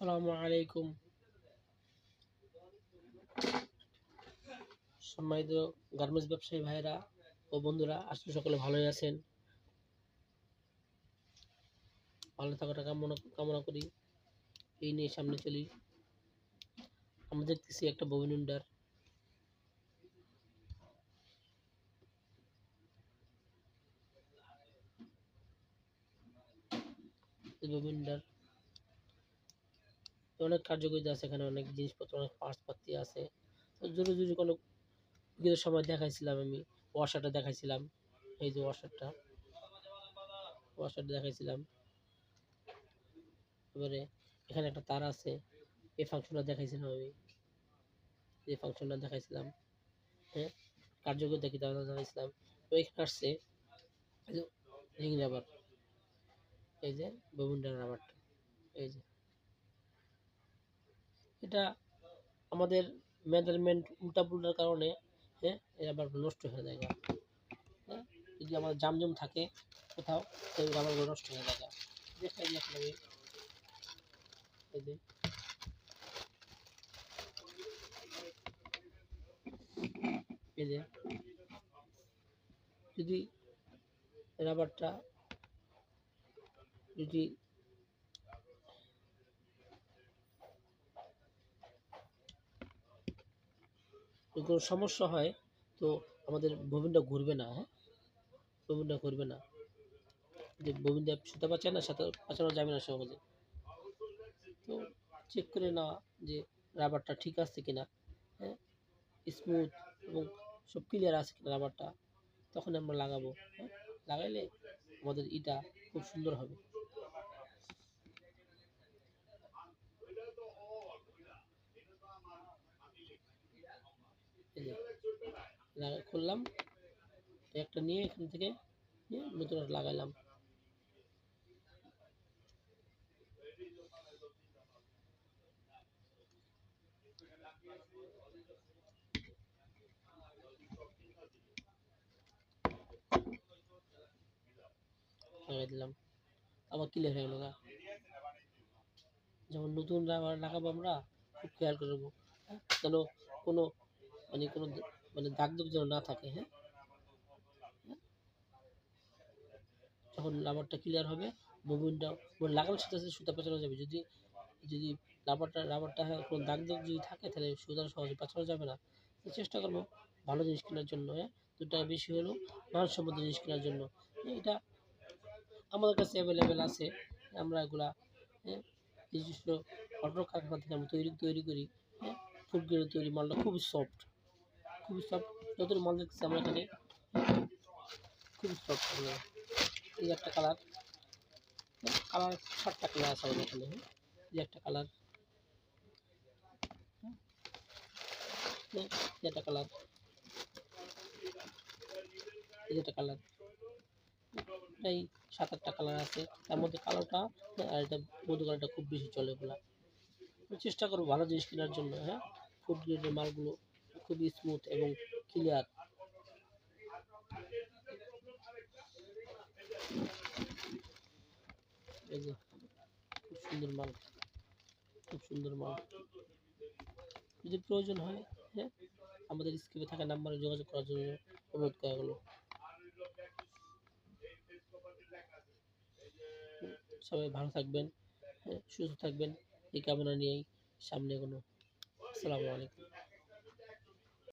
আসসালামু আলাইকুম। সম্মানিত গার্মেন্টস ব্যবসায়ী ভাইয়েরা ও বন্ধুরা, আসলে সকলে ভালোই আছেন। ভালো থাকাটা কামনা কামনা করি। এই নিয়ে সামনে চলি। আমরা দেখতেছি একটা ববিন উইন্ডার। এই ববিন উইন্ডার অনেক কার্যকারিতা আছে, এখানে অনেক জিনিসপত্র, অনেক পার্টস পাতি আছে। তো জরুরি কোনো বিপদের সময় দেখাইছিলাম, আমি ওয়াশারটা দেখাইছিলাম। এই যে ওয়াশারটা দেখাইছিলাম। এবারে এখানে একটা তার আছে, এই ফাংশনটা দেখাইছিলাম আমি। এই ফাংশনটা দেখাইছিলাম, হ্যাঁ, কার্যকারিতা কি তা দেখাইছিলাম। তো এখানে আসছে এই যে রিং রাবার, এই যে ববিনটার রাবারটা, এই যে এটা আমাদের মেজারমেন্ট উল্টা পুল্টার কারণে, হ্যাঁ, এই রাবারগুলো নষ্ট হয়ে যায়। হ্যাঁ, যদি আমার জামজম থাকে কোথাও, সেই রাবারগুলো নষ্ট হয়ে যায়। দেখাই দিই আপনাকে, এই যে এই যে যদি রাবারটা যদি কোনো সমস্যা হয়, তো আমাদের ববিনটা ঘুরবে না। হ্যাঁ, ববিনটা ঘুরবে না। যে ববিনটা সুতা পাচ্ছে না, সাথে পাচানো যাবে না সহজে। তো চেক করে নেওয়া যে রাবারটা ঠিক আছে কিনা, হ্যাঁ, স্মুথ এবং সব ক্লিয়ার আছে কিনা রাবারটা, তখন আমরা লাগাবো। হ্যাঁ, লাগাইলে আমাদের ইটা খুব সুন্দর হবে। এই যে খুললাম, একটা নিয়ে এখান থেকে নিয়ে নতুন একটা লাগাইলাম। লাগাই দিলাম, আবার ক্লিয়ার হয়ে গেল। যেমন নতুন রাবার লাগাবো আমরা, খুব খেয়াল করবো, হ্যাঁ, যেন কোনো কোনো দাগ দুগ যেন না থাকে। হ্যাঁ, যখন রাবারটা ক্লিয়ার হবে, ববিনটা লাগানোর সাথে সাথে সুতা পেঁচানো যাবে। যদি যদি রাবারটা কোনো দাগ দাগ যদি থাকে, তাহলে সুতা সহজে পেঁচানো যাবে না। তো চেষ্টা করবো ভালো জিনিস কেনার জন্য। হ্যাঁ, 2 টাকা বেশি হলেও মানসম্মত জিনিস কেনার জন্য। এটা আমাদের কাছে অ্যাভেলেবেল আছে। আমরা এগুলা, হ্যাঁ, নিজস্ব অটো কারখানা থেকে আমরা তৈরি করি। হ্যাঁ, ফুড গ্রেড তৈরি মালটা খুবই সফট, খুবই সফট। যতটুকু মাল দেখতেছি আমরা এখানে, খুবই সফট। এই একটা কালার, কালার 7টা কালার আছে আমাদের এখানে। হ্যাঁ, এই একটা কালার, এই একটা কালার, এই একটা কালার, এই 7-8টা কালার আছে। তার মধ্যে কালোটা, আর এটা মধু কালারটা খুব বেশি চলে। ওগুলা চেষ্টা করবো ভালো জিনিস কেনার জন্য। হ্যাঁ, ফুড গ্রেডের মালগুলো খুবই স্মুথ এবং ক্লিয়ার। এই যে খুব সুন্দর মাল, খুব সুন্দর মাল। যদি প্রয়োজন হয়, হ্যাঁ, আমাদের স্ক্রিনে থাকা নাম্বারে যোগাযোগ করার জন্য অনুরোধ করা হলো। সবাই ভালো থাকবেন, হ্যাঁ, সুস্থ থাকবেন, এই কামনা নিয়েই সামনে এগোনো। আসসালামু আলাইকুম।